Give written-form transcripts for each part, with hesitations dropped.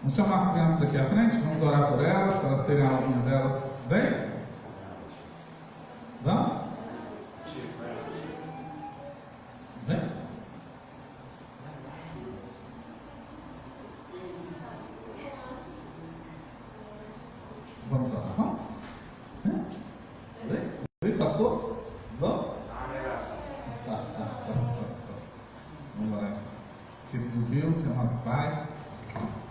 Vamos chamar as crianças aqui à frente, vamos orar por elas, se elas terem a aulinha delas. Vem? Vamos? Vem? Vamos orar, vamos? Vem? Vem, pastor? Vamos? Vamos orar. Querido Deus, amado Pai,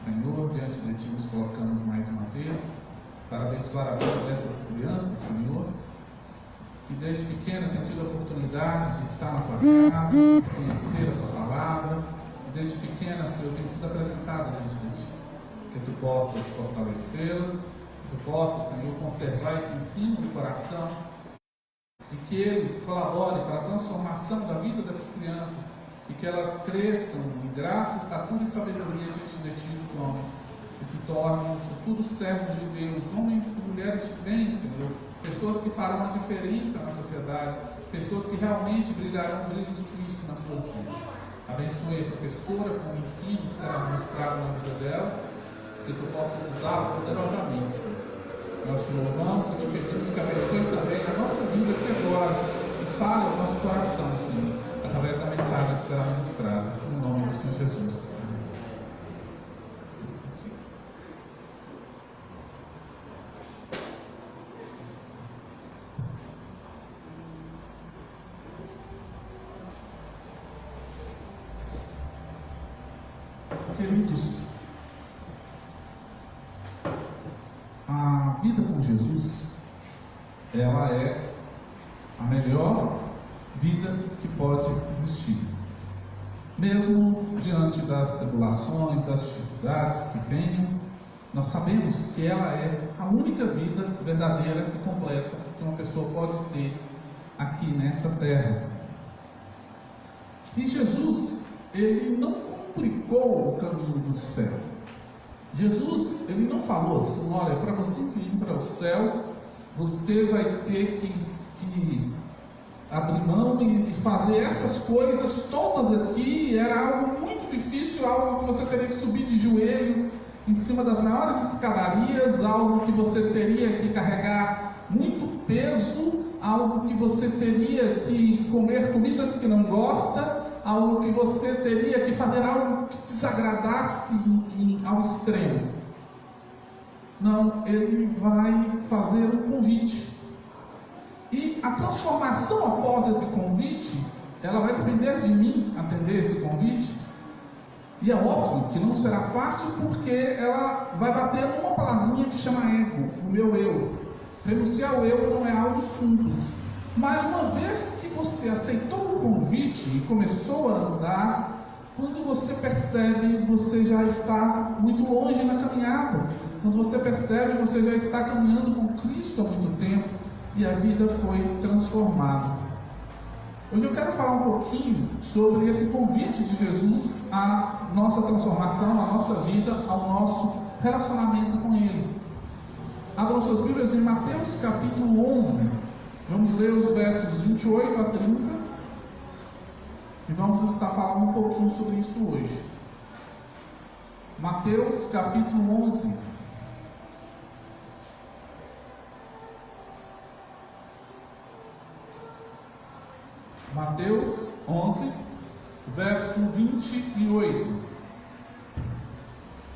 Senhor, diante de Ti nos colocamos mais uma vez para abençoar a vida dessas crianças, Senhor, que desde pequena tem tido a oportunidade de estar na Tua casa, de conhecer a Tua palavra, e desde pequena, Senhor, tem sido apresentada diante de Ti. Que Tu possas fortalecê-las, que Tu possas, Senhor, conservar esse ensino no coração, e que Ele colabore para a transformação da vida dessas crianças, e que elas cresçam em graça, estatura e sabedoria diante de Ti, dos homens, e se tornem futuros servos de Deus, homens e mulheres de bem, Senhor, pessoas que farão a diferença na sociedade, pessoas que realmente brilharão o brilho de Cristo nas suas vidas. Abençoe a professora com o ensino que será ministrado na vida delas, que Tu possas usá-la poderosamente, Senhor. Nós Te louvamos e Te pedimos que abençoe também a nossa vida aqui agora, e fale ao nosso coração, Senhor, através da mensagem que será ministrada, no nome do Senhor Jesus. Queridos, a vida com Jesus, ela é a melhor vida que pode existir, mesmo diante das tribulações, das dificuldades que venham. Nós sabemos que ela é a única vida verdadeira e completa que uma pessoa pode ter aqui nessa terra. E Jesus, Ele não complicou o caminho do céu. Jesus, Ele não falou assim: olha, para você ir para o céu, você vai ter que abrir mão e fazer essas coisas todas aqui. Era algo muito difícil, algo que você teria que subir de joelho em cima das maiores escadarias, algo que você teria que carregar muito peso, algo que você teria que comer comidas que não gosta, algo que você teria que fazer algo que desagradasse ao extremo. Não, Ele vai fazer um convite. E a transformação após esse convite, ela vai depender de mim atender esse convite. E é óbvio que não será fácil, porque ela vai bater numa palavrinha que chama ego, o meu eu. Renunciar ao eu não é algo simples. Mas uma vez que você aceitou o convite e começou a andar, quando você percebe, você já está muito longe na caminhada. Quando você percebe, você já está caminhando com Cristo há muito tempo e a vida foi transformada. Hoje eu quero falar um pouquinho sobre esse convite de Jesus à nossa transformação, à nossa vida, ao nosso relacionamento com Ele. Abram suas Bíblias em Mateus capítulo 11. Vamos ler os versos 28 a 30 e vamos estar falando um pouquinho sobre isso hoje. Mateus capítulo 11. Mateus 11, verso 28.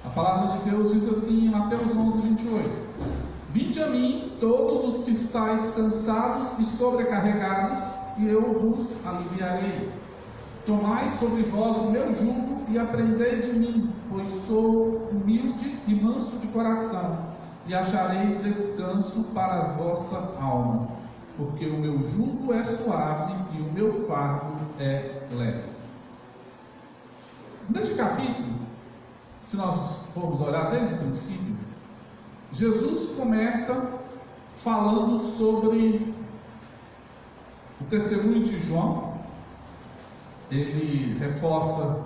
A palavra de Deus diz assim em Mateus 11, 28. Vinde a mim, todos os que estáis cansados e sobrecarregados, e eu vos aliviarei. Tomai sobre vós o meu jugo e aprendei de mim, pois sou humilde e manso de coração, e achareis descanso para a vossa alma, porque o meu jugo é suave e o meu fardo é leve. Neste capítulo, se nós formos olhar desde o princípio, Jesus começa falando sobre o testemunho de João. Ele reforça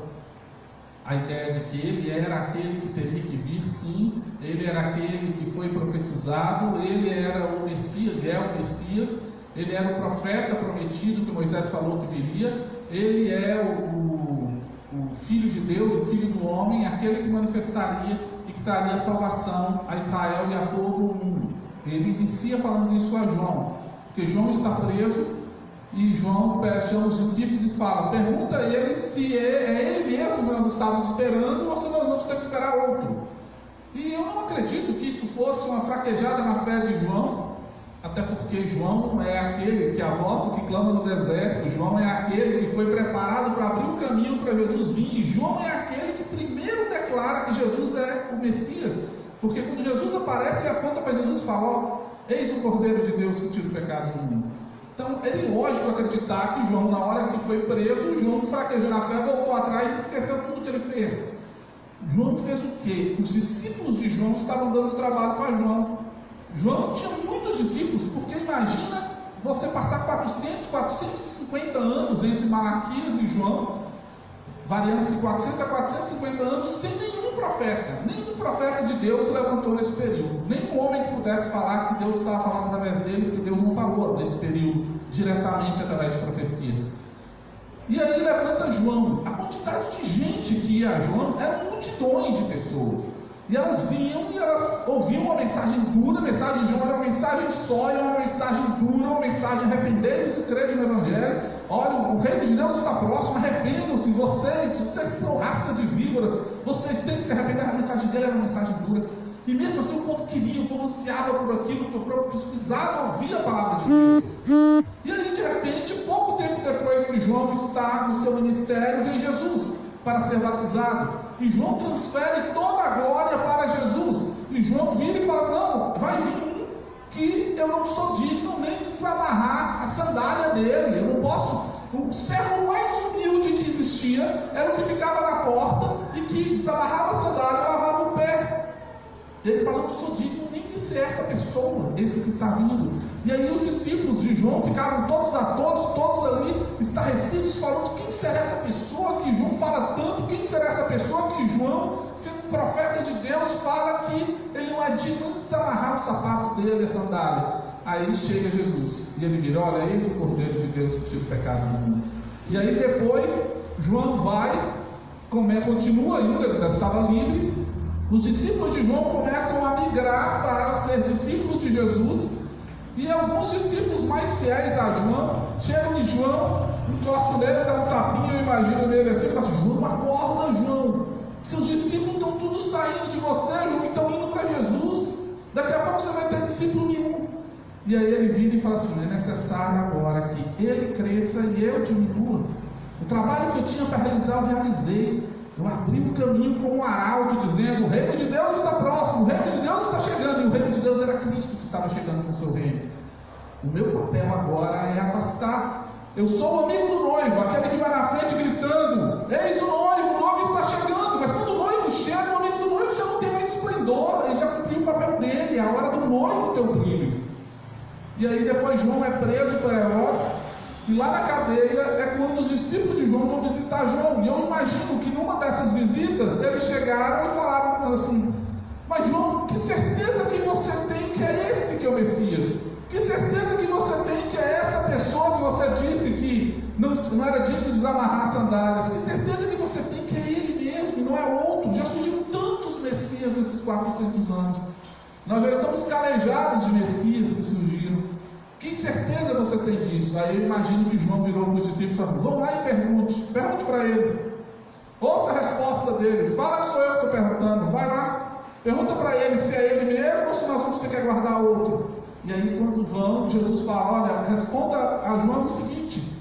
a ideia de que ele era aquele que teria que vir, sim, ele era aquele que foi profetizado, ele era o Messias, e é o Messias, ele era o profeta prometido que Moisés falou que viria, ele é o Filho de Deus, o Filho do homem, aquele que manifestaria e que traria salvação a Israel e a todo o mundo. Ele inicia falando isso a João, porque João está preso e João chama os discípulos e fala: pergunta a ele se é ele mesmo que nós estávamos esperando ou se nós vamos ter que esperar outro. E eu não acredito que isso fosse uma fraquejada na fé de João, até porque João é aquele que é a voz do que clama no deserto. João é aquele que foi preparado para abrir o caminho para Jesus vir. E João é aquele que primeiro declara que Jesus é o Messias, porque quando Jesus aparece, ele aponta para Jesus e fala: ó, eis o Cordeiro de Deus que tira o pecado do mundo. Então é ilógico acreditar que João, na hora que foi preso, João fraquejou na fé, voltou atrás e esqueceu tudo que ele fez. João fez o quê? Os discípulos de João estavam dando trabalho para João. João tinha muitos discípulos, porque imagina você passar 450 anos entre Malaquias e João, variando de 400 a 450 anos, sem nenhum profeta de Deus se levantou nesse período. Nenhum homem que pudesse falar que Deus estava falando através dele, porque Deus não falou nesse período diretamente através de profecia. E aí levanta João. A quantidade de gente que ia a João eram multidões de pessoas. E elas vinham e elas ouviam uma mensagem dura. A mensagem de João era uma mensagem sólida, uma mensagem dura, uma mensagem: arrependei-vos e crede no Evangelho. Olha, o reino de Deus está próximo, arrependam-se, vocês são raça de víboras, vocês têm que se arrepender. A mensagem dele era uma mensagem dura. E mesmo assim o povo queria, o povo ansiava por aquilo, porque o povo precisava ouvir a palavra de Deus. E aí, de repente, pouco tempo depois que João está no seu ministério, vem Jesus para ser batizado. E João transfere toda a glória para Jesus. E João vira e fala: não, vai vir um que eu não sou digno nem de desamarrar a sandália dele. Eu não posso. O servo mais humilde que existia era o que ficava na porta e que desamarrava a sandália e lavava o pé. Ele fala: eu não sou digno nem de ser essa pessoa, esse que está vindo. E aí os discípulos de João ficaram todos ali, estarrecidos, falando: quem será essa pessoa que João fala tanto? Quem será essa pessoa que João, sendo profeta de Deus, fala que ele não é digno de desamarrar o sapato dele, a sandália? Aí chega Jesus, e ele vira: olha, eis o Cordeiro de Deus que tira o pecado do mundo. E aí depois, João vai, continua ainda, ele ainda estava livre. Os discípulos de João começam a migrar para ser discípulos de Jesus, e alguns discípulos mais fiéis a João chegam em João, encostam nele, dão um tapinha, eu imagino nele assim, e falam assim: João, acorda, João, seus discípulos estão todos saindo de você, João, e estão indo para Jesus, daqui a pouco você vai ter discípulo nenhum. E aí ele vira e fala assim: é necessário agora que ele cresça e eu diminua. O trabalho que eu tinha para realizar eu realizei. Eu abri o caminho com um arauto dizendo: o reino de Deus está próximo, o reino de Deus está chegando. E o reino de Deus era Cristo que estava chegando com o seu reino. O meu papel agora é afastar. Eu sou o amigo do noivo, aquele que vai na frente gritando: eis o noivo está chegando. Mas quando o noivo chega, o amigo do noivo já não tem mais esplendor, ele já cumpriu o papel dele, é a hora do noivo ter o brilho. E aí depois João é preso por Herodes. E lá na cadeia é quando os discípulos de João vão visitar João. E eu imagino que numa dessas visitas eles chegaram e falaram assim: mas João, que certeza que você tem que é esse que é o Messias? Que certeza que você tem que é essa pessoa que você disse que não era digno de desamarrar as sandálias? Que certeza que você tem que é ele mesmo, não é outro? Já surgiram tantos Messias nesses 400 anos. Nós já estamos calejados de Messias que surgiram. Que certeza você tem disso? Aí eu imagino que João virou para os discípulos e falou: vão lá e pergunte para ele, ouça a resposta dele, fala que sou eu que estou perguntando, vai lá, pergunta para ele se é ele mesmo ou se nós vamos ter que aguardar outro. E aí quando vão, Jesus fala: olha, responda a João o seguinte: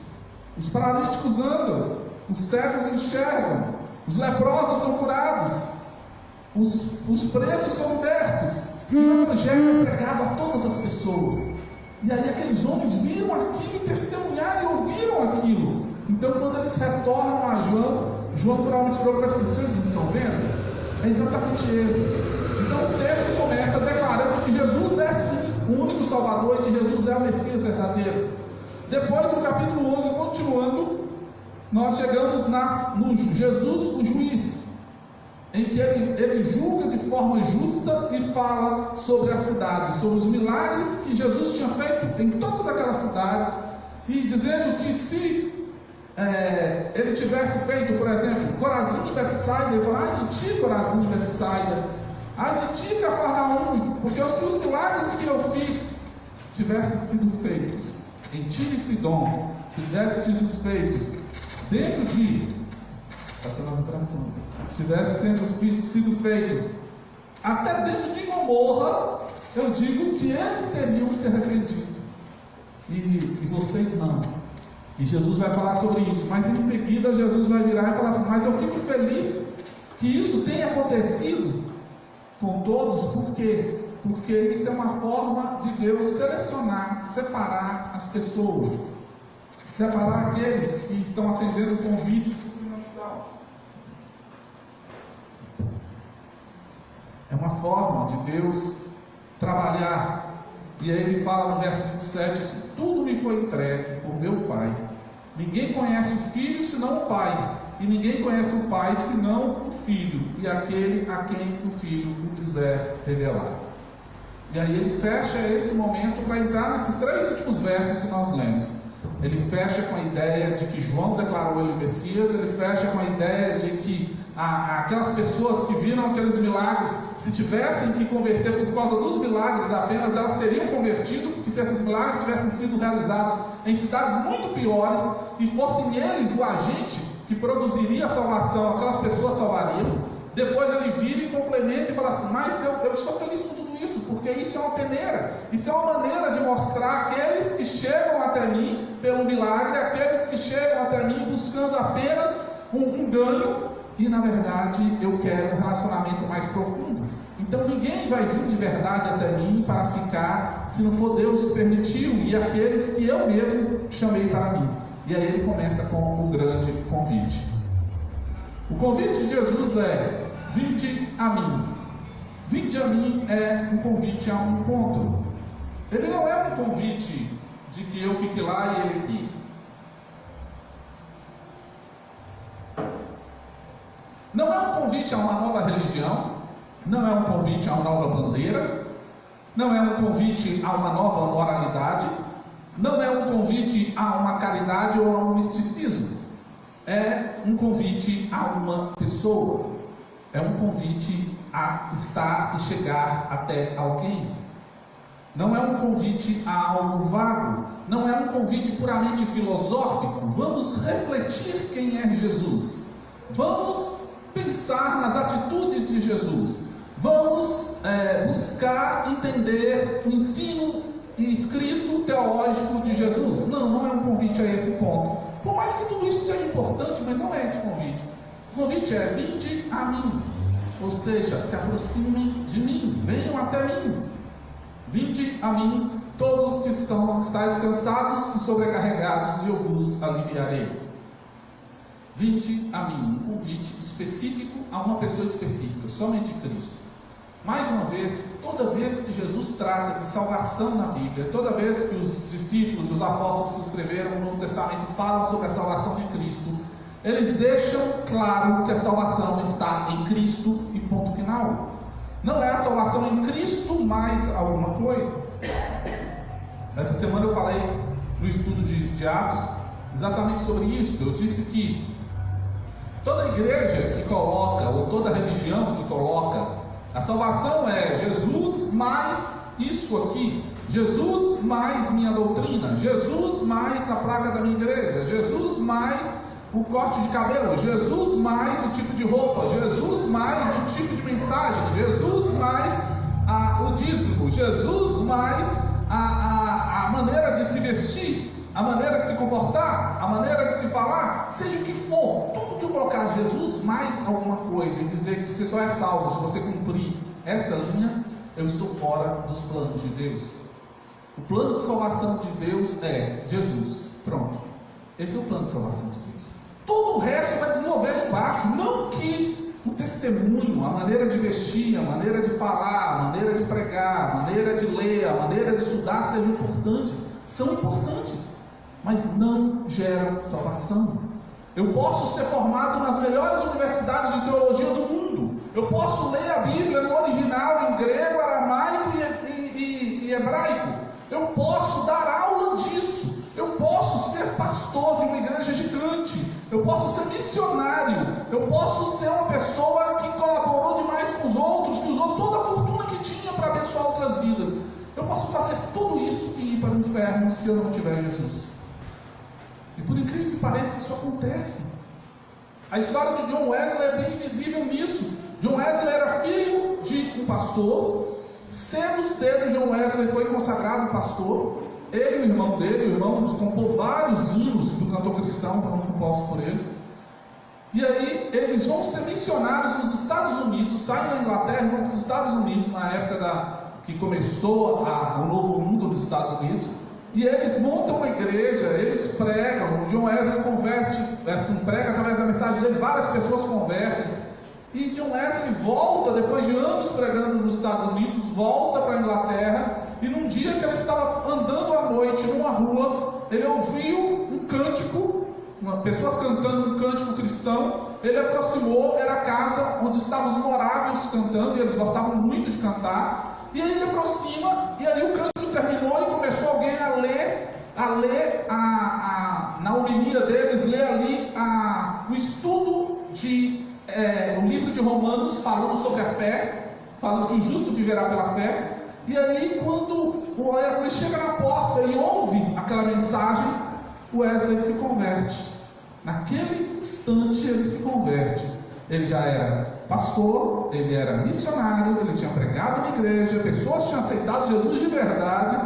os paralíticos andam, os cegos enxergam, os leprosos são curados, os presos são libertos, e o evangelho é pregado a todas as pessoas. E aí aqueles homens viram aquilo e testemunharam e ouviram aquilo. Então quando eles retornam a João provavelmente falou para assim: vocês estão vendo? É exatamente ele. Então o texto começa declarando que Jesus é sim o único Salvador e que Jesus é o Messias verdadeiro. Depois no capítulo 11, continuando, nós chegamos no Jesus o juiz, em que ele julga de forma justa e fala sobre as cidades, sobre os milagres que Jesus tinha feito em todas aquelas cidades, e dizendo que se ele tivesse feito, por exemplo, Corazim e Betsaida, ele fala: de ti, Corazim e Betsaida, Ai de ti, Cafarnaum, porque se os milagres que eu fiz tivessem sido feitos em Tiro e Sidom, se tivessem sido feitos dentro de, está tendo uma vibração, tivessem sido feitos até dentro de Gomorra, eu digo que eles teriam se arrependido, e vocês não. E Jesus vai falar sobre isso, mas em seguida Jesus vai virar e falar assim: mas eu fico feliz que isso tenha acontecido com todos. Por quê? Porque isso é uma forma de Deus selecionar, separar as pessoas, separar aqueles que estão atendendo o convite supernatural. É uma forma de Deus trabalhar. E aí ele fala no verso 27, assim: tudo me foi entregue por meu Pai. Ninguém conhece o Filho senão o Pai, e ninguém conhece o Pai senão o Filho, e aquele a quem o Filho o quiser revelar. E aí ele fecha esse momento para entrar nesses 3 últimos versos que nós lemos. Ele fecha com a ideia de que João declarou ele Messias, ele fecha com a ideia de que aquelas pessoas que viram aqueles milagres, se tivessem que converter por causa dos milagres apenas, elas teriam convertido, porque se esses milagres tivessem sido realizados em cidades muito piores, e fossem eles o agente que produziria a salvação, aquelas pessoas salvariam. Depois ele vira e complementa e fala assim: mas eu estou feliz com tudo isso, porque isso é uma peneira, isso é uma maneira de mostrar aqueles que chegam até mim pelo milagre, aqueles que chegam até mim buscando apenas um ganho, e na verdade eu quero um relacionamento mais profundo. Então ninguém vai vir de verdade até mim para ficar, se não for Deus que permitiu, e aqueles que eu mesmo chamei para mim. E aí ele começa com o grande convite. O convite de Jesus é: vinde a mim. Vinde a mim é um convite a um encontro. Ele não é um convite de que eu fique lá e ele aqui. Não é um convite a uma nova religião, não é um convite a uma nova bandeira, não é um convite a uma nova moralidade, não é um convite a uma caridade ou a um misticismo. É um convite a uma pessoa, é um convite a estar e chegar até alguém. Não é um convite a algo vago, não é um convite puramente filosófico. Vamos refletir quem é Jesus, vamos pensar nas atitudes de Jesus, vamos buscar entender o ensino escrito teológico de Jesus. Não é um convite a esse ponto, por mais que tudo isso seja importante, mas não é esse convite. O convite é: vinde a mim, ou seja, se aproximem de mim, venham até mim. Vinde a mim, todos que estáis cansados e sobrecarregados, e eu vos aliviarei. Vinde a mim, um convite específico a uma pessoa específica, somente Cristo. Mais uma vez, toda vez que Jesus trata de salvação na Bíblia, toda vez que os discípulos, os apóstolos que escreveram o Novo Testamento falam sobre a salvação de Cristo, eles deixam claro que a salvação está em Cristo e ponto final. Não é a salvação em Cristo mais alguma coisa. Essa semana eu falei no estudo de Atos exatamente sobre isso. Eu disse que toda igreja que coloca, ou toda religião que coloca, a salvação é Jesus mais isso aqui, Jesus mais minha doutrina, Jesus mais a placa da minha igreja, Jesus mais o corte de cabelo, Jesus mais o tipo de roupa, Jesus mais o tipo de mensagem, Jesus mais o dízimo, Jesus mais a maneira de se vestir, a maneira de se comportar, a maneira de se falar, seja o que for, tudo que eu colocar Jesus mais alguma coisa e dizer que você só é salvo se você cumprir essa linha, eu estou fora dos planos de Deus. O plano de salvação de Deus é Jesus, pronto. Esse é o plano de salvação de Deus. Todo o resto vai desenvolver aí embaixo. Não que o testemunho, a maneira de vestir, a maneira de falar, a maneira de pregar, a maneira de ler, a maneira de estudar sejam importantes. São importantes, mas não geram salvação. Eu posso ser formado nas melhores universidades de teologia do mundo. Eu posso ler a Bíblia no original, em grego, aramaico e hebraico. Eu posso dar aula disso. Eu posso ser pastor de uma igreja gigante. Eu posso ser missionário. Eu posso ser uma pessoa que colaborou demais com os outros, que usou toda posso fazer tudo isso e ir para o inferno se eu não tiver Jesus. E por incrível que pareça, isso acontece. A história de John Wesley é bem visível nisso. John Wesley era filho de um pastor. Cedo John Wesley foi consagrado pastor. Ele e o irmão dele, o irmão compôs vários hinos do cantor cristão, foram compostos por eles. E aí eles vão ser missionários nos Estados Unidos, saem da Inglaterra e vão para os Estados Unidos, na época que começou o novo mundo dos Estados Unidos. E eles montam uma igreja, eles pregam. O John Wesley converte, prega através da mensagem dele, várias pessoas convertem. E John Wesley volta, depois de anos pregando nos Estados Unidos, volta para a Inglaterra. E num dia que ele estava andando à noite numa rua, ele ouviu um cântico, pessoas cantando um cântico cristão. Ele aproximou, era a casa onde estavam os moráveis cantando, e eles gostavam muito de cantar. E aí ele aproxima, e aí o cântico terminou e começou alguém a ler na homilia deles, ler ali o estudo o livro de Romanos, falando sobre a fé, falando que o justo viverá pela fé. E aí, quando o Wesley chega na porta e ouve aquela mensagem, o Wesley se converte. Naquele instante ele se converte. Ele já era pastor, ele era missionário, ele tinha pregado na igreja, pessoas tinham aceitado Jesus de verdade,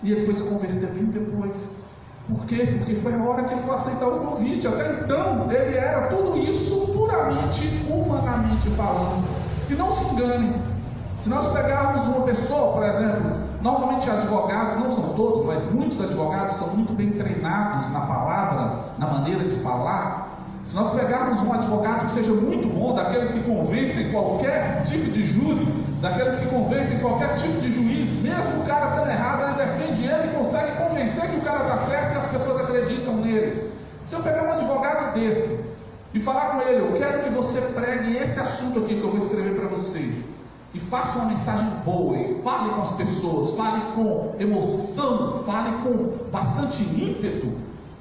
e ele foi se converter bem depois. Por quê? Porque foi a hora que ele foi aceitar o convite. Até então, ele era tudo isso puramente, humanamente falando. E não se engane, se nós pegarmos uma pessoa, por exemplo, normalmente advogados, não são todos, mas muitos advogados são muito bem treinados na palavra, na maneira de falar. Se nós pegarmos um advogado que seja muito bom, daqueles que convencem qualquer tipo de júri, daqueles que convencem qualquer tipo de juiz, mesmo o cara estando errado, ele defende ele e consegue convencer que o cara está certo e as pessoas acreditam nele. Se eu pegar um advogado desse e falar com ele, eu quero que você pregue esse assunto aqui que eu vou escrever para você, e faça uma mensagem boa, e fale com as pessoas, fale com emoção, fale com bastante ímpeto,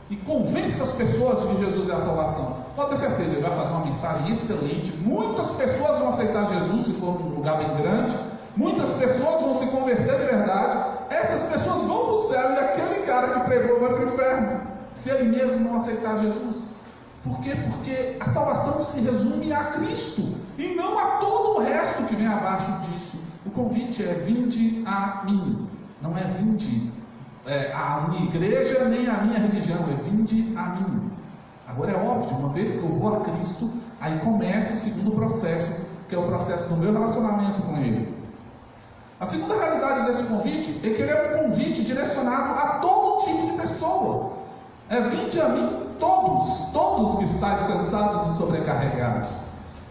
e convença as pessoas de que Jesus é a salvação. Pode ter certeza, ele vai fazer uma mensagem excelente. Muitas pessoas vão aceitar Jesus, se for num lugar bem grande. Muitas pessoas vão se converter de verdade. Essas pessoas vão para o céu, e aquele cara que pregou vai para o inferno, se ele mesmo não aceitar Jesus. Por quê? Porque a salvação se resume a Cristo, e não a todo o resto que vem abaixo disso. O convite é: vinde a mim. Não é vinde a minha igreja, nem a minha religião, é vinde a mim. Agora é óbvio, uma vez que eu vou a Cristo, aí começa o segundo processo, que é o processo do meu relacionamento com Ele. A segunda realidade desse convite é que ele é um convite direcionado a todo tipo de pessoa. Vinde a mim todos que estáis cansados e sobrecarregados.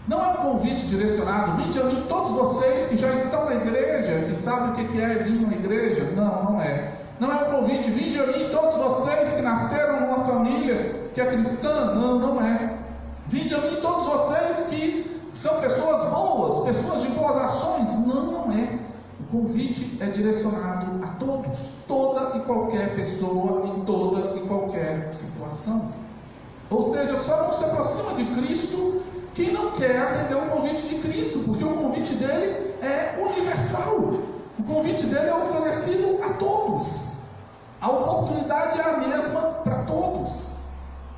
Não é um convite direcionado: vinde a mim todos vocês que já estão na igreja, que sabem o que é vir na igreja. Não é. Não é um convite: vinde a mim todos vocês que nasceram numa família que é cristã. Não é. Vinde a mim todos vocês que são pessoas boas, pessoas de boas ações. Não é. O convite é direcionado a todos, toda e qualquer pessoa, em toda e qualquer situação. Ou seja, só não se aproxima de Cristo quem não quer atender o convite de Cristo, porque o convite dele é universal. O convite dele é oferecido a todos. A oportunidade é a mesma para todos.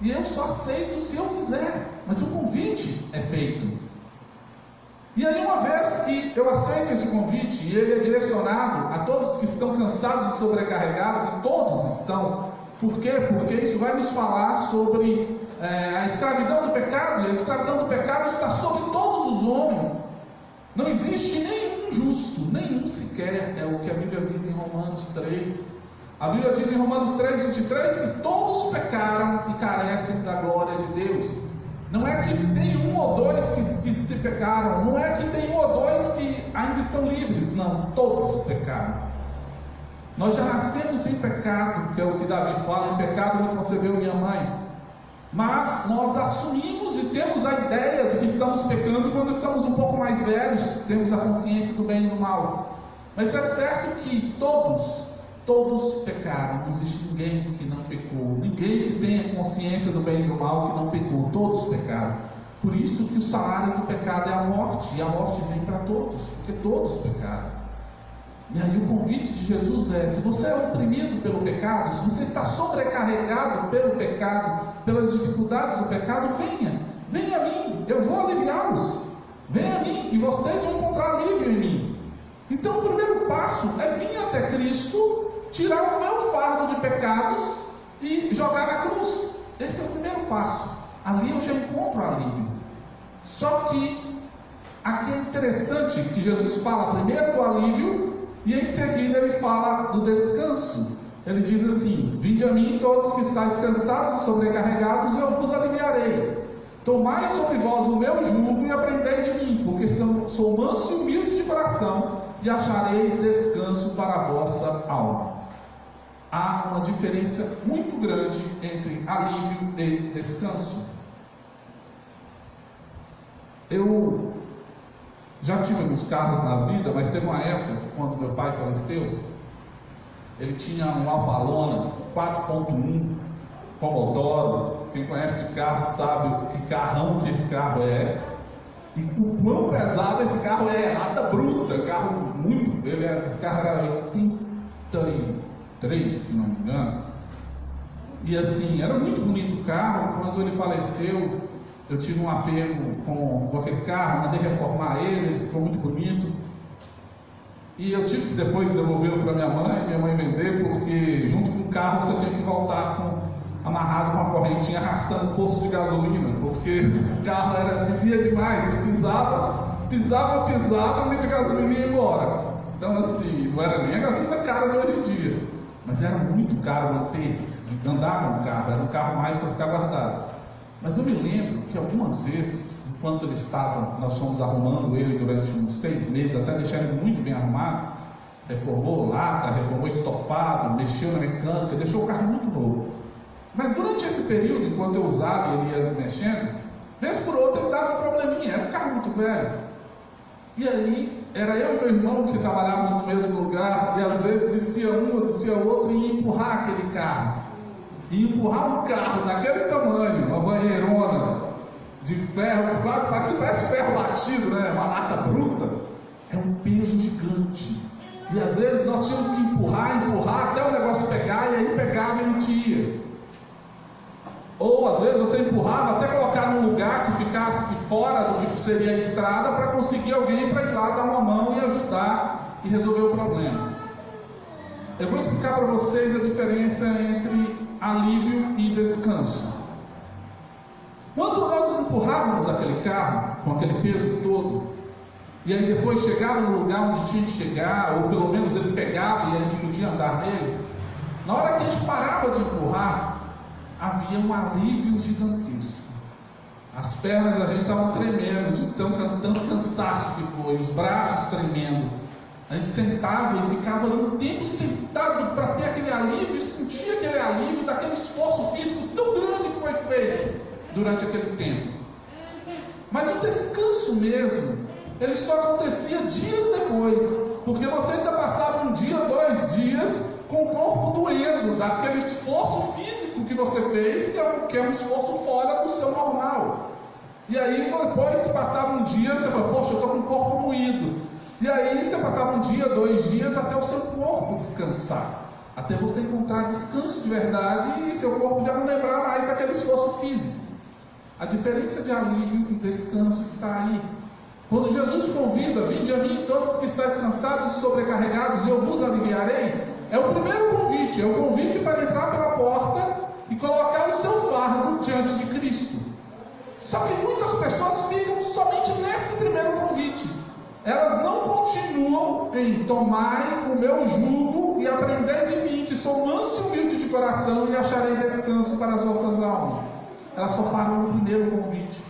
E eu só aceito se eu quiser, mas o convite é feito. E aí, uma vez que eu aceito esse convite, e ele é direcionado a todos que estão cansados e sobrecarregados, e todos estão. Por quê? Porque isso vai nos falar sobre a escravidão do pecado, e a escravidão do pecado está sobre todos os homens. Não existe nenhum justo, nenhum sequer, é o que a Bíblia diz em Romanos 3. A Bíblia diz em Romanos 3:23 que todos pecaram e carecem da glória de Deus. Não é que tem um ou dois que se pecaram, não é que tem um ou dois que ainda estão livres, não, todos pecaram. Nós já nascemos em pecado, que é o que Davi fala: em pecado me concebeu minha mãe. Mas nós assumimos e temos a ideia de que estamos pecando quando estamos um pouco mais velhos, temos a consciência do bem e do mal. Mas é certo que todos pecaram, não existe ninguém que não pecou, ninguém que tenha consciência do bem e do mal que não pecou, todos pecaram. Por isso que o salário do pecado é a morte, e a morte vem para todos, porque todos pecaram. E aí o convite de Jesus é: se você é oprimido pelo pecado, se você está sobrecarregado pelo pecado, pelas dificuldades do pecado, venha a mim, eu vou aliviá-los. Venha a mim e vocês vão encontrar alívio em mim. Então o primeiro passo é vir até Cristo, tirar o meu fardo de pecados e jogar na cruz. Esse é o primeiro passo. Ali eu já encontro alívio. Só que aqui é interessante que Jesus fala primeiro do alívio e em seguida ele fala do descanso. Ele diz assim: vinde a mim todos que estáis cansados e sobrecarregados, e eu vos aliviarei. Tomai sobre vós o meu jugo e aprendei de mim, porque sou manso e humilde de coração, e achareis descanso para a vossa alma. Há uma diferença muito grande entre alívio e descanso. Eu já tive alguns carros na vida, mas teve uma época, quando meu pai faleceu, ele tinha um Alpalona 4.1 Commodore. Quem conhece de carro sabe que carrão que esse carro é, e o quão pesado esse carro é, nada bruta, carro muito, esse carro era 83, se não me engano, e assim, era muito bonito o carro. Quando ele faleceu, eu tive um apego com aquele carro, mandei reformar ele ficou muito bonito, e eu tive que depois devolvê-lo para minha mãe vender, porque junto com o carro você tinha que voltar amarrado com uma correntinha, arrastando poço de gasolina, porque o carro bebia demais, você pisava, o litro de gasolina ia embora. Então assim, não era nem a gasolina cara de hoje em dia, mas era muito caro andar no carro, era um carro mais para ficar guardado. Mas eu me lembro que algumas vezes, enquanto nós fomos arrumando ele durante uns 6 meses, até deixar ele muito bem arrumado, reformou lata, reformou estofado, mexeu na mecânica, deixou o carro muito novo. Mas durante esse período, enquanto eu usava e ele ia mexendo, vez por outra ele dava um probleminha, era um carro muito velho. E aí, era eu e meu irmão que trabalhávamos no mesmo lugar, e às vezes descia um ou descia outro e ia empurrar aquele carro. E empurrar um carro daquele tamanho, uma banheirona de ferro, quase parece ferro batido, né? Uma lata bruta, é um peso gigante. E às vezes nós tínhamos que empurrar até o negócio pegar, e aí pegava e a gente ia. Ou às vezes você empurrava até colocar num lugar que ficasse fora do que seria a estrada, para conseguir alguém para ir lá dar uma mão e ajudar e resolver o problema. Eu vou explicar para vocês a diferença entre alívio e descanso. Quando nós empurrávamos aquele carro com aquele peso todo, e aí depois chegava no lugar onde tinha que chegar, ou pelo menos ele pegava e a gente podia andar nele, na hora que a gente parava de empurrar, havia um alívio gigantesco. As pernas a gente estava tremendo de tanto cansaço que foi, os braços tremendo. A gente sentava e ficava ali um tempo sentado para ter aquele alívio, e sentia aquele alívio daquele esforço físico tão grande que foi feito durante aquele tempo. Mas o descanso mesmo, ele só acontecia dias depois, porque você ainda passava 1 dia, 2 dias com o corpo doendo, daquele esforço físico que você fez, que é um esforço fora do seu normal. E aí depois que passava 1 dia, você fala: poxa, eu estou com o corpo moído. E aí você passava 1 dia, 2 dias, até o seu corpo descansar, até você encontrar descanso de verdade e seu corpo já não lembrar mais daquele esforço físico. A diferença de alívio e descanso está aí. Quando Jesus convida: vinde a mim todos que estáis cansados e sobrecarregados, e eu vos aliviarei, é o primeiro convite, é o convite para entrar pela porta e colocar o seu fardo diante de Cristo. Só que muitas pessoas ficam somente nesse primeiro convite. Elas não continuam em: tomai o meu jugo e aprendei de mim, que sou manso e humilde de coração, e acharei descanso para as vossas almas. Elas só param no primeiro convite.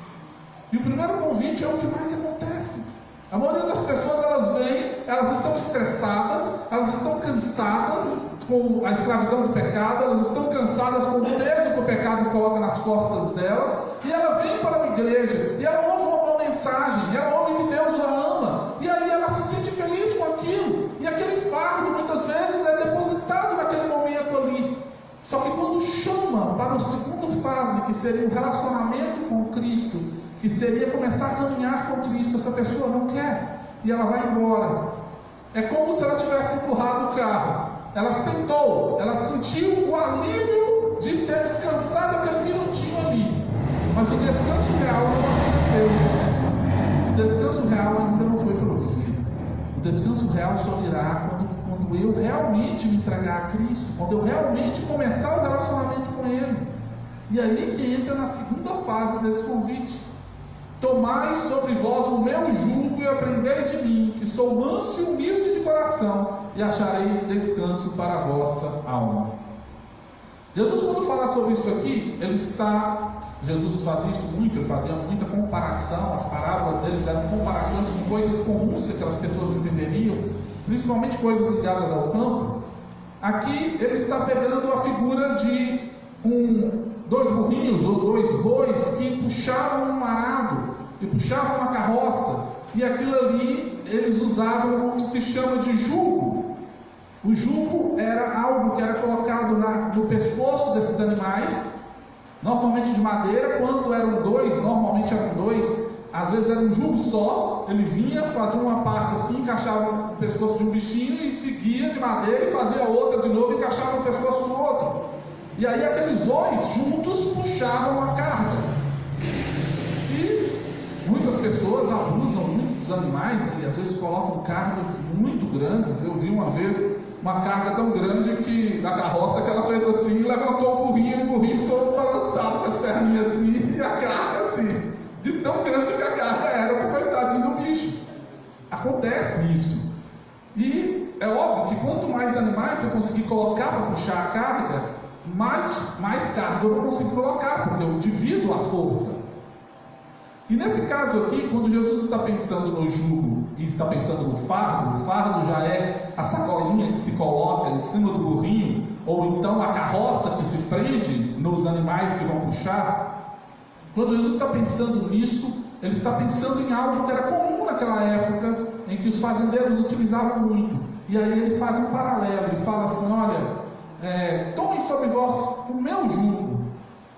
E o primeiro convite é o que mais acontece. A maioria das pessoas, elas vêm, elas estão estressadas, elas estão cansadas com a escravidão do pecado, elas estão cansadas com o peso que o pecado coloca nas costas dela, e ela vem para a igreja, e ela ouve uma boa mensagem, ela ouve que Deus a ama, e aí ela se sente feliz com aquilo, e aquele fardo muitas vezes é depositado naquele momento ali. Só que quando chama para a segunda fase, que seria o relacionamento com Cristo, que seria começar a caminhar com Cristo, essa pessoa não quer, e ela vai embora. É como se ela tivesse empurrado o carro. Ela sentou, ela sentiu o alívio de ter descansado aquele minutinho ali. Mas o descanso real não aconteceu. O descanso real ainda não foi produzido. O descanso real só virá quando eu realmente me entregar a Cristo, quando eu realmente começar o relacionamento com Ele. E aí que entra na segunda fase desse convite. Tomai sobre vós o meu jugo e aprendei de mim, que sou manso e humilde de coração, e achareis descanso para a vossa alma. Jesus, quando fala sobre isso aqui, Jesus fazia isso muito, ele fazia muita comparação, as parábolas dele eram comparações com coisas comuns que aquelas pessoas entenderiam, principalmente coisas ligadas ao campo. Aqui ele está pegando a figura de dois burrinhos ou dois bois que puxavam um arado e puxavam uma carroça, e aquilo ali eles usavam o que se chama de jugo. O jugo era algo que era colocado no pescoço desses animais, normalmente de madeira. Quando eram dois, normalmente eram dois, às vezes era um jugo só. Ele vinha, fazia uma parte assim, encaixava no pescoço de um bichinho e seguia de madeira e fazia outra de novo e encaixava no pescoço do outro. E aí aqueles dois juntos puxavam a carga. E muitas pessoas abusam muito dos animais, e às vezes colocam cargas muito grandes. Eu vi uma vez uma carga tão grande que da carroça que ela fez assim, levantou o burrinho ficou balançado com as perninhas assim, e a carga assim, de tão grande que a carga era para o coitadinho do bicho. Acontece isso. E é óbvio que quanto mais animais eu conseguir colocar para puxar a carga, mais carga eu consigo colocar, porque eu divido a força. E nesse caso aqui, quando Jesus está pensando no jugo e está pensando no fardo, o fardo já é a sacolinha que se coloca em cima do burrinho, ou então a carroça que se prende nos animais que vão puxar. Quando Jesus está pensando nisso, ele está pensando em algo que era comum naquela época, em que os fazendeiros utilizavam muito. E aí ele faz um paralelo e fala assim: olha, tomem sobre vós o meu jugo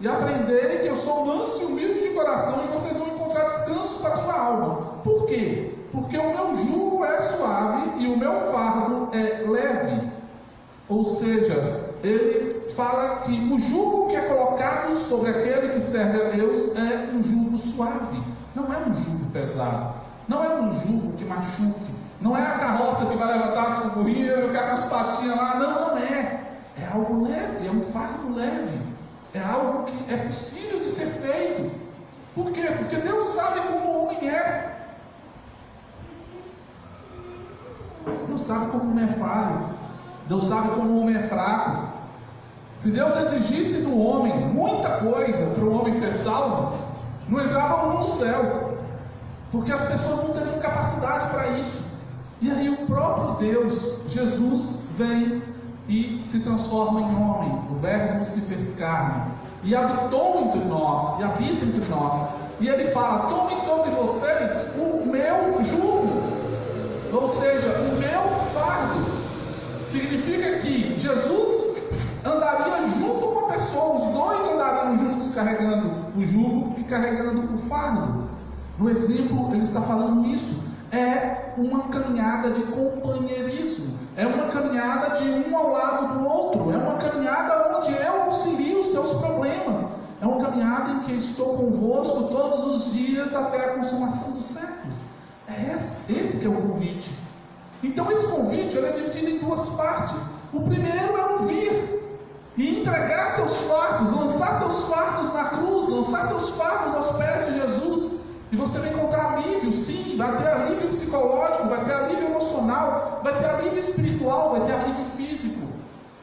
e aprendei que eu sou manso e humilde de coração, e vocês vão encontrar descanso para a sua alma. Por quê? Porque o meu jugo é suave e o meu fardo é leve. Ou seja, ele fala que o jugo que é colocado sobre aquele que serve a Deus é um jugo suave, não é um jugo pesado, não é um jugo que machuque, não é a carroça que vai levantar o burrinho e ficar com as patinhas lá, não é. É algo leve, é um fardo leve, é algo que é possível de ser feito. Por quê? Porque Deus sabe como o homem é. Deus sabe como o homem é falho. Deus sabe como o homem é fraco. Se Deus exigisse do homem muita coisa para o homem ser salvo, não entrava um no céu, porque as pessoas não teriam capacidade para isso. E aí o próprio Deus, Jesus, vem e se transforma em homem. O Verbo se fez carne e habitou entre nós, e habita entre nós. E ele fala: tomem sobre vocês o meu jugo, ou seja, o meu fardo. Significa que Jesus andaria junto com a pessoa, os dois andariam juntos carregando o jugo e carregando o fardo. No exemplo, ele está falando isso. É uma caminhada de companheirismo, é uma caminhada de um ao lado do outro, é uma caminhada onde eu auxilio os seus problemas, é uma caminhada em que estou convosco todos os dias até a consumação dos séculos. É esse que é o convite. Então esse convite ele é dividido em duas partes. O primeiro é ouvir e entregar seus fardos, lançar seus fardos na cruz, lançar seus fardos aos pés de Jesus. E você vai encontrar alívio, sim, vai ter alívio psicológico, vai ter alívio emocional, vai ter alívio espiritual, vai ter alívio físico.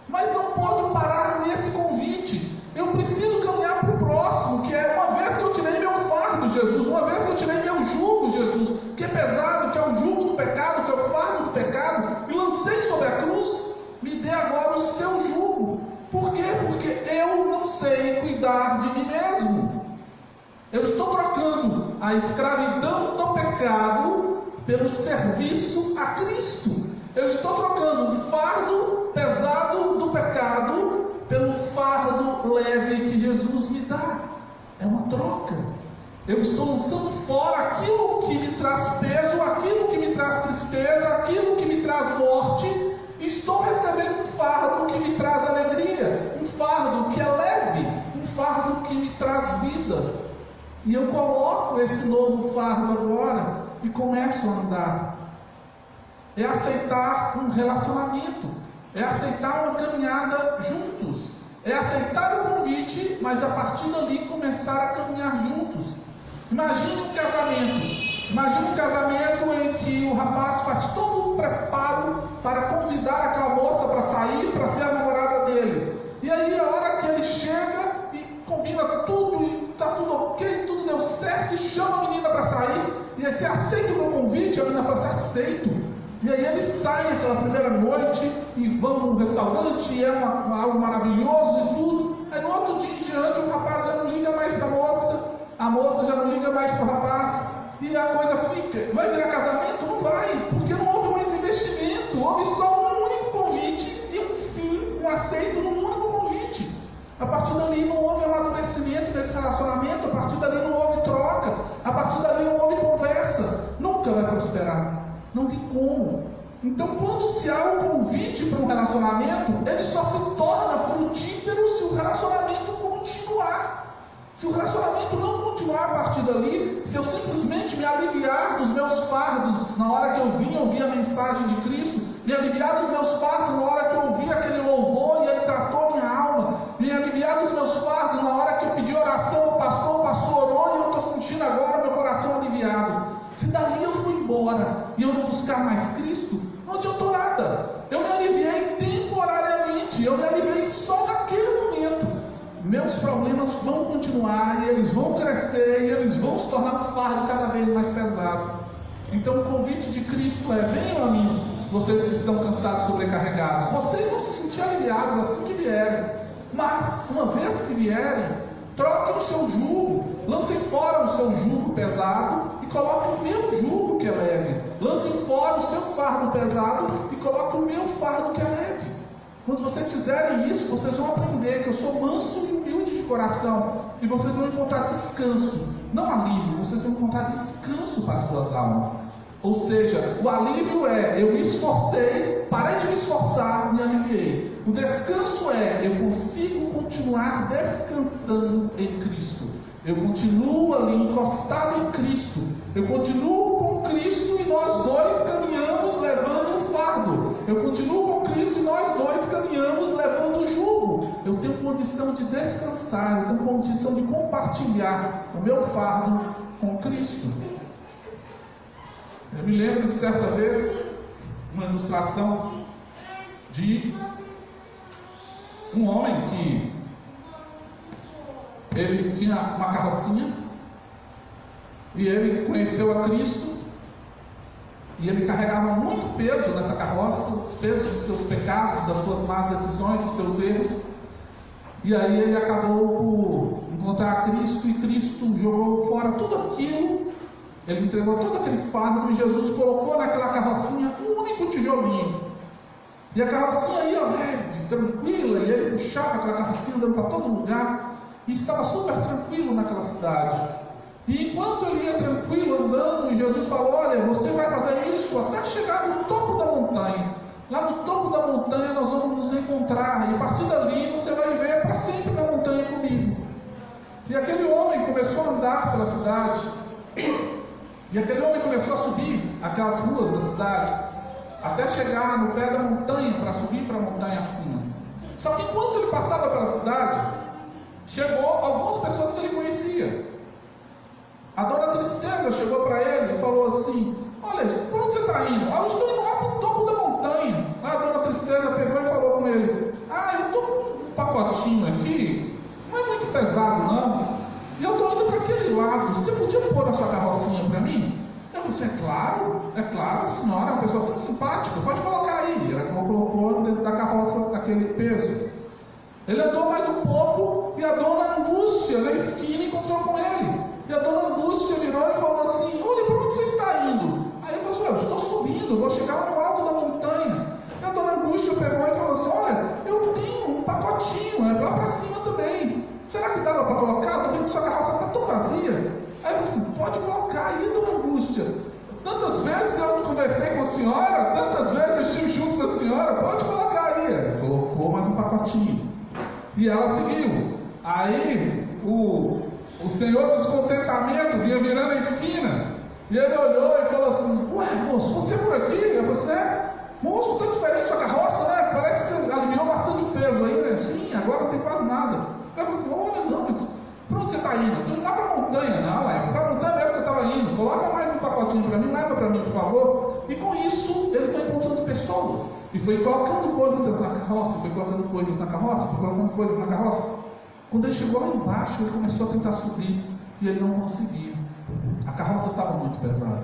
Mas não pode parar nesse convite. Eu preciso caminhar para o próximo, que é uma vez que eu tirei meu fardo, Jesus, uma vez que eu tirei meu jugo, Jesus, que é pesado, que é o jugo do pecado, que é o fardo do pecado, e lancei sobre a cruz, me dê agora o seu jugo. Por quê? Porque eu não sei cuidar de mim mesmo. Eu estou trocando a escravidão do pecado pelo serviço a Cristo. Eu estou trocando o fardo pesado do pecado pelo fardo leve que Jesus me dá. É uma troca. Eu estou lançando fora aquilo que me traz peso, aquilo que me traz tristeza, aquilo que me traz traz morte, e estou recebendo um fardo que me traz alegria, um fardo que é leve, um fardo que me traz vida. E eu coloco esse novo fardo agora e começo a andar. É aceitar um relacionamento, é aceitar uma caminhada juntos, é aceitar o convite, mas a partir dali começar a caminhar juntos. Imagine um casamento em que o rapaz faz todo um preparo para convidar aquela moça para sair, para ser a namorada dele. E aí a hora que ele chega e combina tudo, e está tudo ok, tudo deu certo, e chama a menina para sair, e aí: você aceita o meu convite? A menina fala assim: aceito. E aí eles saem aquela primeira noite e vão num restaurante, e é algo maravilhoso e tudo. Aí no outro dia em diante o rapaz já não liga mais para a moça já não liga mais para o rapaz, e a coisa fica. Vai virar casamento? Não vai, porque não houve mais investimento, houve só um único convite, e um sim, um aceito num único convite. A partir dali não houve amadurecimento nesse relacionamento, a partir dali não houve troca, a partir dali não houve conversa, nunca vai prosperar. Não tem como. Então, quando se há um convite para um relacionamento, ele só se torna frutífero se o relacionamento continuar. Se o relacionamento não continuar a partir dali, se eu simplesmente me aliviar dos meus fardos na hora que eu vim ouvir a mensagem de Cristo, me aliviar dos meus fardos na hora que eu ouvi aquele louvor e ele tratou minha alma, me aliviar dos meus fardos na hora que eu pedi oração ao pastor, o pastor orou e eu estou sentindo agora meu coração aliviado. Se dali eu fui embora e eu não buscar mais Cristo, não adiantou nada. Eu me aliviei temporariamente, eu me aliviei só naquele momento. Meus problemas vão continuar, e eles vão crescer, e eles vão se tornar um fardo cada vez mais pesado. Então o convite de Cristo é: venham a mim, vocês que estão cansados e sobrecarregados. Vocês vão se sentir aliviados assim que vierem. Mas, uma vez que vierem, troquem o seu jugo, lancem fora o seu jugo pesado e coloquem o meu jugo que é leve. Lancem fora o seu fardo pesado e coloquem o meu fardo que é leve. Quando vocês fizerem isso, vocês vão aprender que eu sou manso e humilde de coração, e vocês vão encontrar descanso, não alívio, vocês vão encontrar descanso para as suas almas. Ou seja, o alívio é: eu me esforcei, parei de me esforçar, me aliviei. O descanso é: eu consigo continuar descansando em Cristo. Eu continuo ali encostado em Cristo. Eu continuo com Cristo e nós dois caminhamos levando o fardo. Eu continuo com Cristo e nós dois caminhamos levando o jugo. Eu tenho condição de descansar, eu tenho condição de compartilhar o meu fardo com Cristo. Eu me lembro de certa vez, uma ilustração de um homem que ele tinha uma carrocinha e ele conheceu a Cristo, e ele carregava muito peso nessa carroça, os pesos de seus pecados, das suas más decisões, dos seus erros. E aí ele acabou por encontrar a Cristo, e Cristo jogou fora tudo aquilo. Ele entregou todo aquele fardo, e Jesus colocou naquela carrocinha um único tijolinho. E a carrocinha ia leve, tranquila, e ele puxava aquela carrocinha andando para todo lugar, e estava super tranquilo naquela cidade. E enquanto ele ia tranquilo andando, e Jesus falou: olha, você vai fazer isso até chegar no topo da montanha. Lá no topo da montanha nós vamos nos encontrar, e a partir dali você vai viver para sempre na montanha comigo. E aquele homem começou a andar pela cidade, e aquele homem começou a subir aquelas ruas da cidade, até chegar no pé da montanha, para subir para a montanha acima. Só que enquanto ele passava pela cidade, chegou algumas pessoas que ele conhecia. A dona Tristeza chegou para ele e falou assim: olha, por onde você está indo? Eu estou indo lá para o topo da montanha. A dona Tristeza pegou e falou com ele: eu estou com um pacotinho aqui, não é muito pesado não, e eu estou indo para aquele lado, você podia pôr na sua carrocinha para mim? Eu falei assim: é claro, a senhora é uma pessoa tão simpática, pode colocar aí. Ela colocou dentro da carroça aquele peso. Ele andou mais um pouco, e a dona Angústia na esquina encontrou com ele. E a dona Angústia virou e falou assim: olha, para onde você está indo? Aí ele falou assim: eu estou subindo, eu vou chegar lá no alto da montanha. E a dona Angústia pegou e falou assim: olha, eu tenho um pacotinho, é lá para cima também. Será que dava para colocar? Estou vendo que sua carroça está tão vazia. Aí ele falou assim: pode colocar aí, dona Angústia. Tantas vezes eu conversei com a senhora, tantas vezes eu senhora, pode colocar aí. Ele colocou mais um pacotinho. E ela seguiu. Aí o senhor descontentamento vinha virando a esquina. E ele olhou e falou assim: ué, moço, você por aqui? Eu falei: sério? Moço, tá diferente sua carroça, né? Parece que você aliviou bastante o peso aí, né? Sim, agora não tem quase nada. Eu falei assim: olha, não, mas pra onde você está indo? Estou indo lá para a montanha. Não, para a montanha mesmo que eu estava indo. Coloca mais um pacotinho para mim, leva para mim, por favor. E com isso, ele foi encontrando pessoas. E foi colocando coisas na carroça, foi colocando coisas na carroça, foi colocando coisas na carroça. Quando ele chegou lá embaixo, ele começou a tentar subir. E ele não conseguia. A carroça estava muito pesada.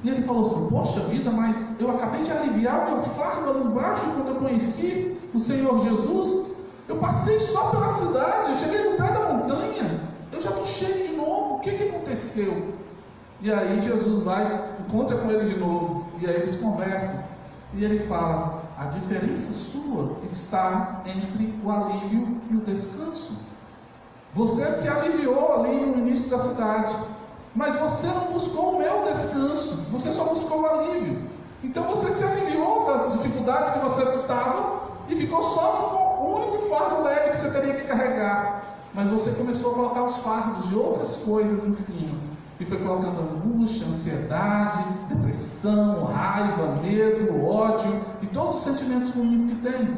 E ele falou assim: poxa vida, mas eu acabei de aliviar o meu fardo ali embaixo quando eu conheci o Senhor Jesus. Eu passei só pela cidade, eu cheguei no pé da montanha, eu já estou cheio de novo, o que aconteceu? E aí Jesus vai, encontra com ele de novo, e aí eles conversam, e ele fala: a diferença sua está entre o alívio e o descanso. Você se aliviou ali no início da cidade, mas você não buscou o meu descanso, você só buscou o alívio. Então você se aliviou das dificuldades que você estava, e ficou só com o único fardo leve que você teria que carregar. Mas você começou a colocar os fardos de outras coisas em cima. E foi colocando angústia, ansiedade, depressão, raiva, medo, ódio e todos os sentimentos ruins que tem.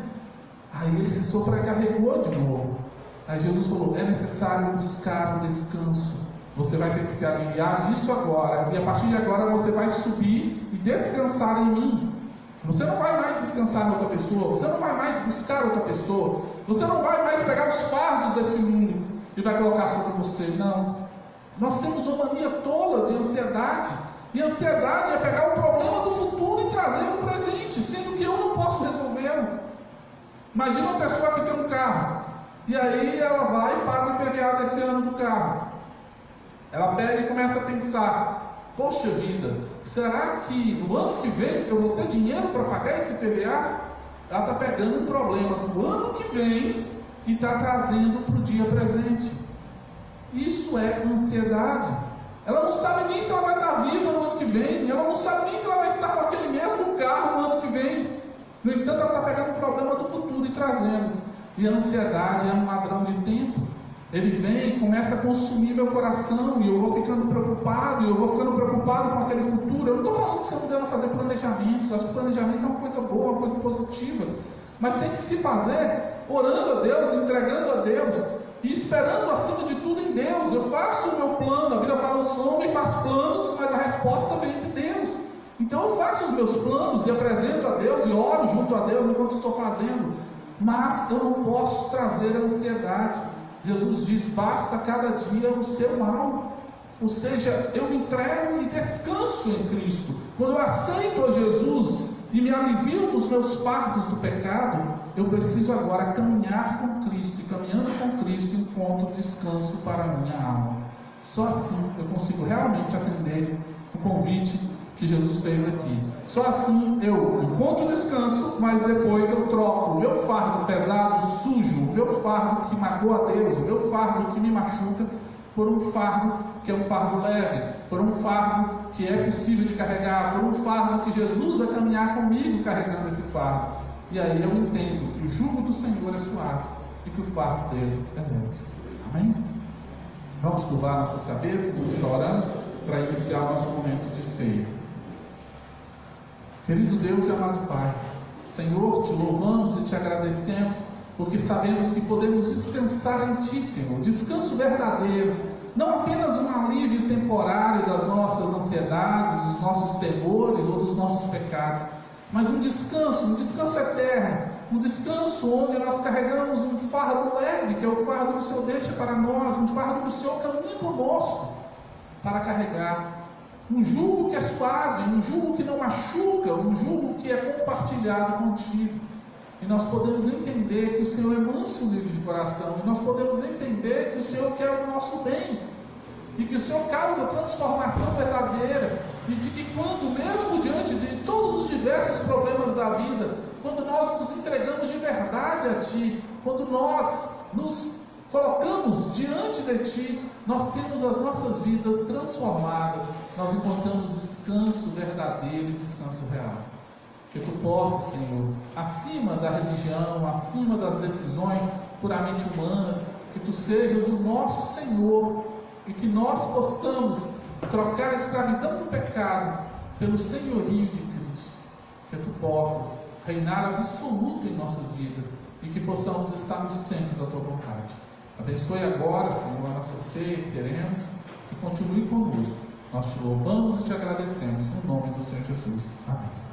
Aí ele se sobrecarregou de novo. Aí Jesus falou: é necessário buscar o descanso. Você vai ter que se aliviar disso agora. E a partir de agora você vai subir e descansar em mim. Você não vai mais descansar em outra pessoa, você não vai mais buscar outra pessoa, você não vai mais pegar os fardos desse mundo e vai colocar sobre você. Não. Nós temos uma mania tola de ansiedade, e ansiedade é pegar o problema do futuro e trazer no presente, sendo que eu não posso resolvê-lo. Imagina uma pessoa que tem um carro, e aí ela vai e paga o IPVA desse ano do carro. Ela pega e começa a pensar: poxa vida, será que no ano que vem eu vou ter dinheiro para pagar esse IPVA? Ela está pegando um problema do ano que vem e está trazendo para o dia presente. Isso é ansiedade. Ela não sabe nem se ela vai estar viva no ano que vem, ela não sabe nem se ela vai estar com aquele mesmo carro no ano que vem. No entanto, ela está pegando o problema do futuro e trazendo. E a ansiedade é um ladrão de tempo. Ele vem e começa a consumir meu coração, e eu vou ficando preocupado, com aquele futuro. Eu não estou falando que você não deve fazer planejamentos, eu acho que planejamento é uma coisa boa, uma coisa positiva, mas tem que se fazer orando a Deus, entregando a Deus, e esperando acima de tudo em Deus. Eu faço o meu plano, a Bíblia fala: o homem faz planos, mas a resposta vem de Deus. Então eu faço os meus planos e apresento a Deus, e oro junto a Deus enquanto estou fazendo, mas eu não posso trazer ansiedade. Jesus diz: basta cada dia o seu mal. Ou seja, eu me entrego e descanso em Cristo. Quando eu aceito a Jesus e me alivio dos meus fardos do pecado, eu preciso agora caminhar com Cristo, e caminhando com Cristo encontro descanso para a minha alma. Só assim eu consigo realmente atender o convite que Jesus fez aqui. Só assim eu encontro descanso, mas depois eu troco o meu fardo pesado, sujo, o meu fardo que magoa a Deus, o meu fardo que me machuca, por um fardo que é um fardo leve, por um fardo que é possível de carregar, por um fardo que Jesus vai caminhar comigo carregando esse fardo. E aí eu entendo que o jugo do Senhor é suave e que o fardo dele é leve. Amém? Vamos curvar nossas cabeças, vamos estar orando para iniciar o nosso momento de ceia. Querido Deus e amado Pai, Senhor, te louvamos e te agradecemos, porque sabemos que podemos descansar em Ti, Senhor, descanso verdadeiro, não apenas um alívio temporário das nossas ansiedades, dos nossos temores ou dos nossos pecados, mas um descanso eterno, um descanso onde nós carregamos um fardo leve, que é o fardo que o Senhor deixa para nós, um fardo que o Senhor caminha conosco para carregar. Um jugo que é suave, um jugo que não machuca, um jugo que é compartilhado contigo. E nós podemos entender que o Senhor é manso e livre de coração, e nós podemos entender que o Senhor quer o nosso bem, e que o Senhor causa transformação verdadeira, e de que quando, mesmo diante de todos os diversos problemas da vida, quando nós nos entregamos de verdade a Ti, quando nós nos colocamos diante de Ti, nós temos as nossas vidas transformadas, nós encontramos descanso verdadeiro e descanso real. Que Tu possas, Senhor, acima da religião, acima das decisões puramente humanas, que Tu sejas o nosso Senhor e que nós possamos trocar a escravidão do pecado pelo senhorio de Cristo. Que Tu possas reinar absoluto em nossas vidas e que possamos estar no centro da Tua vontade. Abençoe agora, Senhor, a nossa ceia que teremos e continue conosco. Nós Te louvamos e Te agradecemos no nome do Senhor Jesus. Amém.